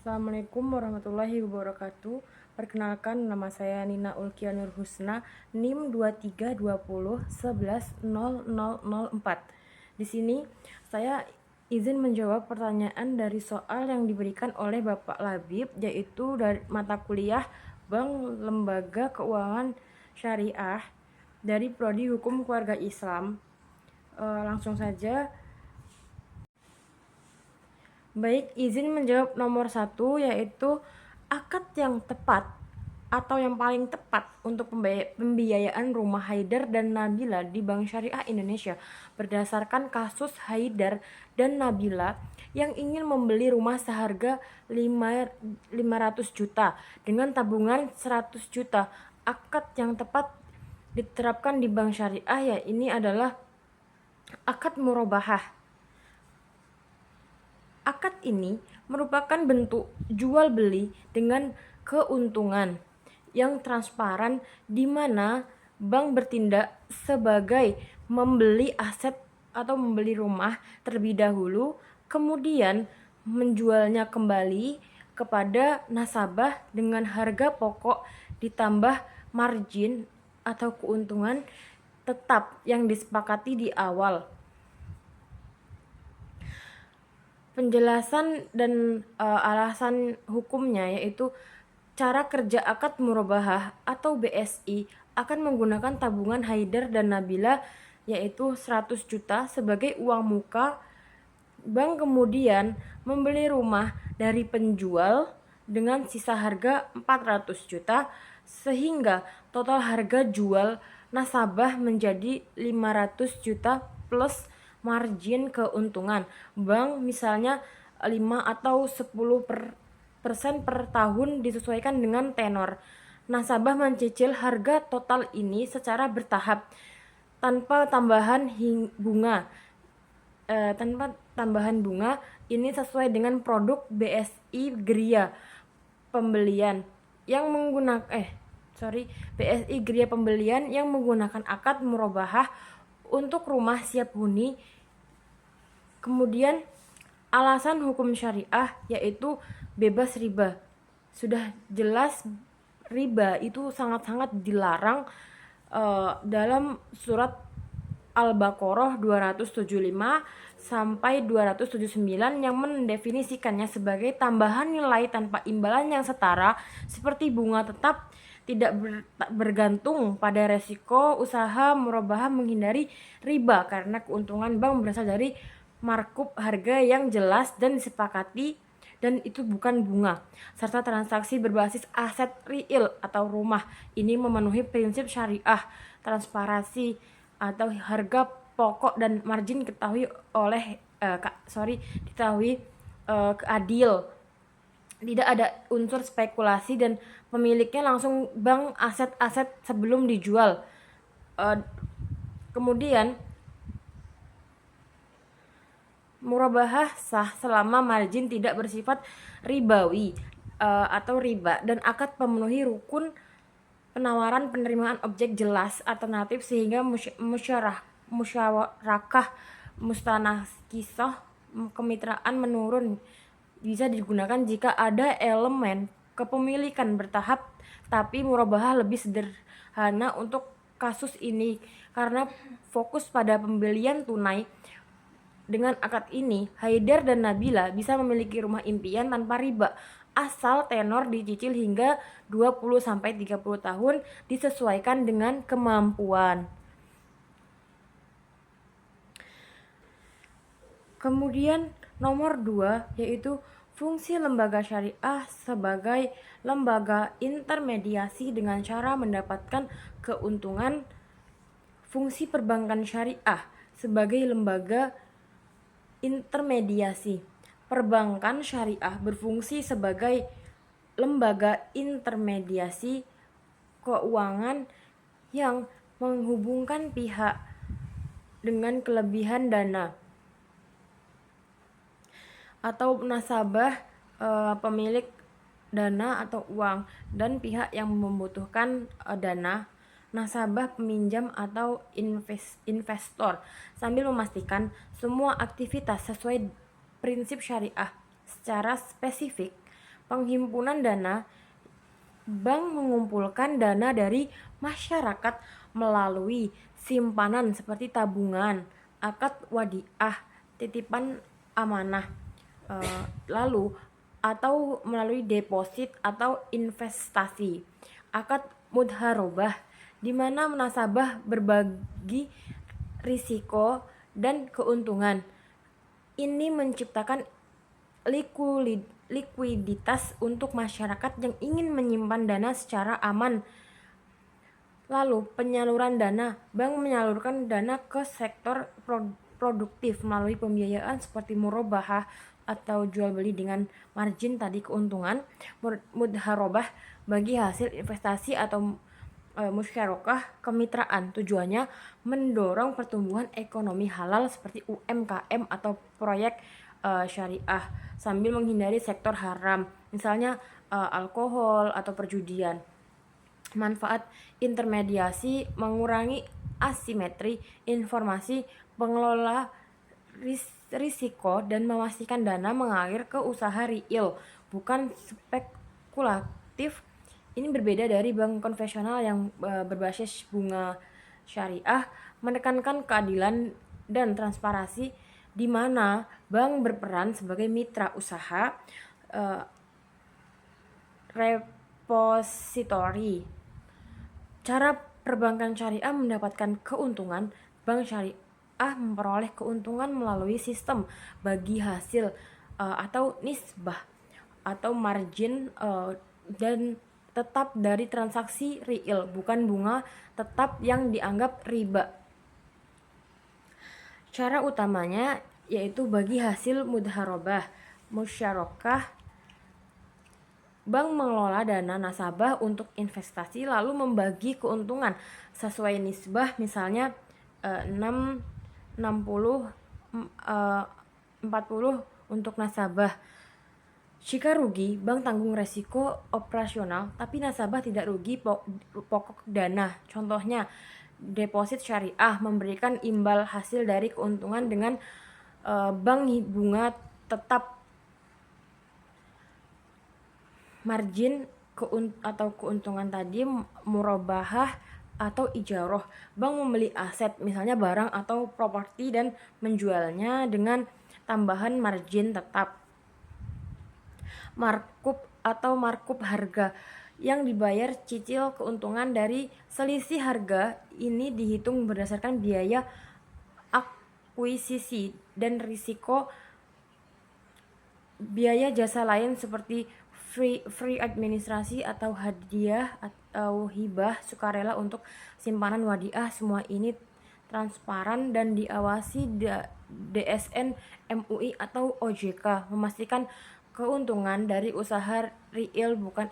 Assalamualaikum warahmatullahi wabarakatuh. Perkenalkan, nama saya Nina Ulkia Nur Husna, NIM 2320110004. Di sini saya izin menjawab pertanyaan dari soal yang diberikan oleh Bapak Labib, yaitu dari mata kuliah Bank Lembaga Keuangan Syariah dari Prodi Hukum Keluarga Islam. Langsung saja. Baik, izin menjawab nomor 1, yaitu akad yang tepat atau yang paling tepat untuk pembiayaan rumah Haidar dan Nabila di Bank Syariah Indonesia berdasarkan kasus Haidar dan Nabila yang ingin membeli rumah seharga 500 juta dengan tabungan 100 juta. Akad yang tepat diterapkan di Bank Syariah ya ini adalah akad murabahah. Akad ini merupakan bentuk jual beli dengan keuntungan yang transparan di mana bank bertindak sebagai membeli aset atau membeli rumah terlebih dahulu, kemudian menjualnya kembali kepada nasabah dengan harga pokok ditambah margin atau keuntungan tetap yang disepakati di awal. Penjelasan dan alasan hukumnya yaitu cara kerja akad murabahah atau BSI akan menggunakan tabungan Haidar dan Nabila yaitu 100 juta sebagai uang muka. Bank kemudian membeli rumah dari penjual dengan sisa harga 400 juta sehingga total harga jual nasabah menjadi 500 juta plus margin keuntungan. Bank misalnya 5 atau 10% per tahun disesuaikan dengan tenor. Nasabah mencicil harga total ini secara bertahap tanpa tambahan bunga. Ini sesuai dengan produk BSI Gria pembelian yang menggunakan akad murabahah untuk rumah siap huni. Kemudian alasan hukum syariah yaitu bebas riba. Sudah jelas riba itu sangat-sangat dilarang dalam surat Al-Baqarah 275 sampai 279 yang mendefinisikannya sebagai tambahan nilai tanpa imbalan yang setara seperti bunga tetap tidak bergantung pada resiko usaha murabahah menghindari riba karena keuntungan bank berasal dari markup harga yang jelas dan disepakati dan itu bukan bunga, serta transaksi berbasis aset real atau rumah. Ini memenuhi prinsip syariah, transparansi atau harga pokok dan margin adil. Tidak ada unsur spekulasi dan pemiliknya langsung bank aset-aset sebelum dijual. Kemudian murabahah sah selama margin tidak bersifat ribawi atau riba dan akad memenuhi rukun penawaran penerimaan objek jelas alternatif sehingga musyarakah mustanakisah kemitraan menurun bisa digunakan jika ada elemen kepemilikan bertahap, tapi murabahah lebih sederhana untuk kasus ini karena fokus pada pembelian tunai. Dengan akad ini, Haidar dan Nabila bisa memiliki rumah impian tanpa riba, asal tenor dicicil hingga 20-30 tahun disesuaikan dengan kemampuan. Kemudian nomor 2 yaitu fungsi lembaga syariah sebagai lembaga intermediasi dengan cara mendapatkan keuntungan. Fungsi perbankan syariah sebagai lembaga intermediasi. Perbankan syariah berfungsi sebagai lembaga intermediasi keuangan yang menghubungkan pihak dengan kelebihan dana atau nasabah, pemilik dana atau uang dan pihak yang membutuhkan dana, nasabah, peminjam atau investor, sambil memastikan semua aktivitas sesuai prinsip syariah. Secara spesifik, penghimpunan dana. Bank mengumpulkan dana dari masyarakat melalui simpanan seperti tabungan, akad wadiah, titipan amanah, lalu atau melalui deposit atau investasi. Akad mudharobah, di mana nasabah berbagi risiko dan keuntungan. Ini menciptakan likuiditas untuk masyarakat yang ingin menyimpan dana secara aman. Lalu penyaluran dana, bank menyalurkan dana ke sektor produktif melalui pembiayaan seperti murabahah atau jual beli dengan margin tadi keuntungan, mudharobah bagi hasil investasi atau musyarakah kemitraan. Tujuannya mendorong pertumbuhan ekonomi halal seperti UMKM atau proyek syariah sambil menghindari sektor haram, misalnya alkohol atau perjudian. Manfaat intermediasi mengurangi asimetri informasi, pengelola risiko, dan memastikan dana mengalir ke usaha real, bukan spekulatif. Ini berbeda dari bank konvensional yang berbasis bunga syariah, menekankan keadilan dan transparansi, di mana bank berperan sebagai mitra usaha, repositori. Cara perbankan syariah mendapatkan keuntungan. Bank syariah memperoleh keuntungan melalui sistem bagi hasil atau nisbah atau margin dan tetap dari transaksi real, bukan bunga tetap yang dianggap riba. Cara utamanya yaitu bagi hasil mudharobah, musyarakah. Bank mengelola dana nasabah untuk investasi lalu membagi keuntungan sesuai nisbah, misalnya 60 40 untuk nasabah. Jika rugi, bank tanggung resiko operasional, tapi nasabah tidak rugi pokok dana. Contohnya, deposit syariah memberikan imbal hasil dari keuntungan dengan bank bunga tetap. Margin atau keuntungan tadi murabahah atau ijaroh. Bank membeli aset, misalnya barang atau properti, dan menjualnya dengan tambahan margin tetap. Markup atau markup harga, yang dibayar cicil keuntungan dari selisih harga. Ini dihitung berdasarkan biaya akuisisi dan risiko biaya jasa lain seperti free administrasi atau hadiah atau hibah sukarela untuk simpanan wadiah. Semua ini transparan dan diawasi DSN, MUI atau OJK, memastikan keuntungan dari usaha real bukan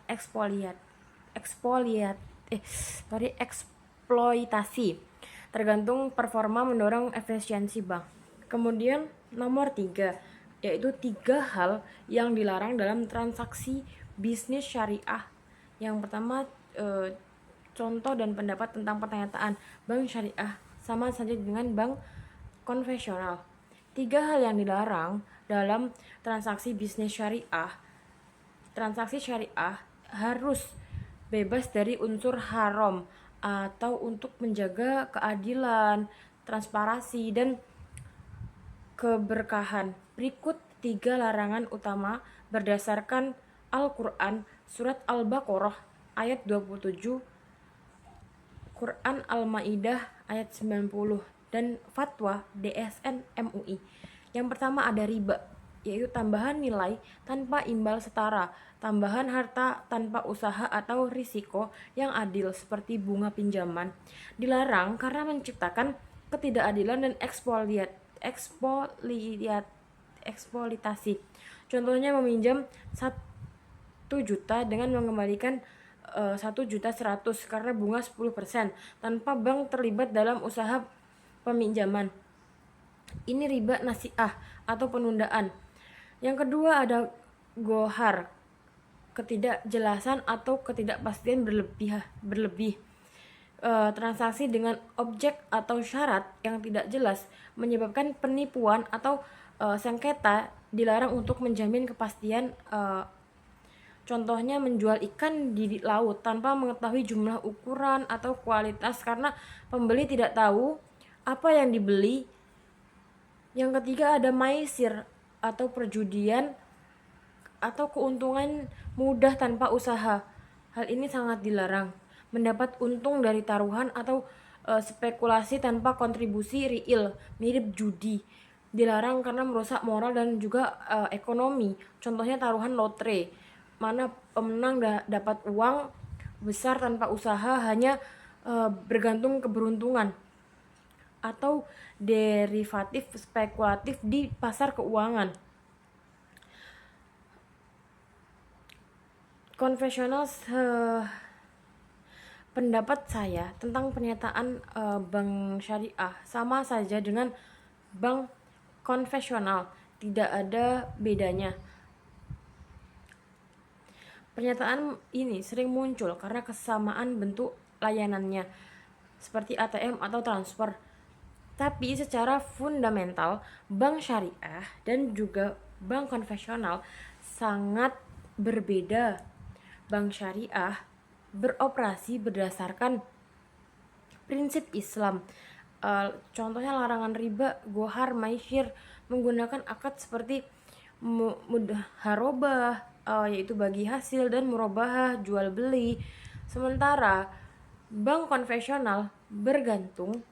eksploitasi. Tergantung performa mendorong efisiensi bank. Kemudian nomor 3, yaitu 3 hal yang dilarang dalam transaksi bisnis syariah. Yang pertama, contoh dan pendapat tentang pernyataan bank syariah sama saja dengan bank konvensional. 3 hal yang dilarang dalam transaksi bisnis syariah. Transaksi syariah harus bebas dari unsur haram atau untuk menjaga keadilan, transparansi, dan keberkahan. Berikut 3 larangan utama berdasarkan Al-Quran, Surat Al-Baqarah ayat 27, Quran Al-Maidah ayat 90, dan Fatwa DSN MUI. Yang pertama ada riba, yaitu tambahan nilai tanpa imbal setara, tambahan harta tanpa usaha atau risiko yang adil seperti bunga pinjaman. Dilarang karena menciptakan ketidakadilan dan eksploitasi. Contohnya meminjam 1 juta dengan mengembalikan 1.100.000 karena bunga 10% tanpa bank terlibat dalam usaha peminjaman. Ini riba nasiah atau penundaan. Yang kedua ada gohar, ketidakjelasan atau ketidakpastian berlebih. Transaksi dengan objek atau syarat yang tidak jelas menyebabkan penipuan atau sengketa. Dilarang untuk menjamin kepastian Contohnya menjual ikan di laut tanpa mengetahui jumlah ukuran atau kualitas karena pembeli tidak tahu apa yang dibeli. Yang ketiga ada maisir atau perjudian atau keuntungan mudah tanpa usaha. Hal ini sangat dilarang. Mendapat untung dari taruhan atau spekulasi tanpa kontribusi real, mirip judi. Dilarang karena merusak moral dan juga ekonomi. Contohnya taruhan lotre, mana pemenang dapat uang besar tanpa usaha, hanya bergantung keberuntungan. Atau derivatif spekulatif di pasar keuangan. Konvensional, pendapat saya tentang pernyataan bank syariah sama saja dengan bank konvensional, tidak ada bedanya. Pernyataan ini sering muncul karena kesamaan bentuk layanannya, seperti ATM atau transfer. Tapi secara fundamental, bank syariah dan juga bank konvensional sangat berbeda. Bank syariah beroperasi berdasarkan prinsip Islam. Contohnya larangan riba, gohar, maisir, menggunakan akad seperti mudharobah, yaitu bagi hasil, dan murabahah, jual beli. Sementara bank konvensional bergantung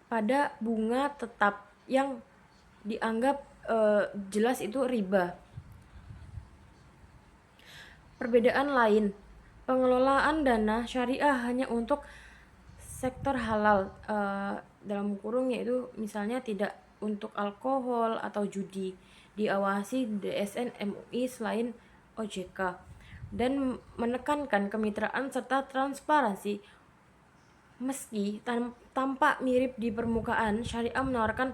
pada bunga tetap yang dianggap jelas itu riba. Perbedaan lain, pengelolaan dana syariah hanya untuk sektor halal, dalam kurung yaitu misalnya tidak untuk alkohol atau judi, diawasi DSN MUI selain OJK, dan menekankan kemitraan serta transparansi. Meski tampak mirip di permukaan, syariah menawarkan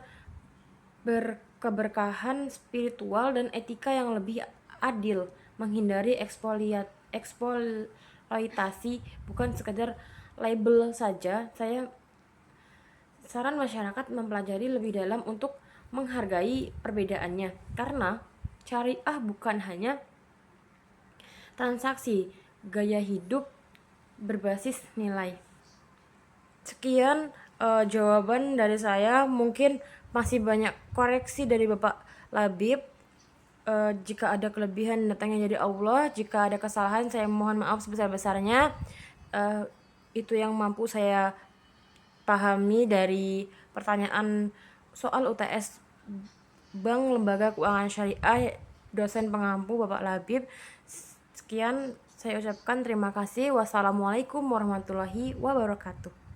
keberkahan spiritual dan etika yang lebih adil, menghindari eksploitasi, bukan sekedar label saja. Saya saran masyarakat mempelajari lebih dalam untuk menghargai perbedaannya, karena syariah bukan hanya transaksi, gaya hidup berbasis nilai. Sekian jawaban dari saya. Mungkin masih banyak koreksi dari Bapak Labib. Jika ada kelebihan datangnya dari Allah, jika ada kesalahan saya mohon maaf sebesar-besarnya. Itu yang mampu saya pahami dari pertanyaan soal UTS Bank Lembaga Keuangan Syariah dosen pengampu Bapak Labib. Sekian saya ucapkan terima kasih. Wassalamualaikum warahmatullahi wabarakatuh.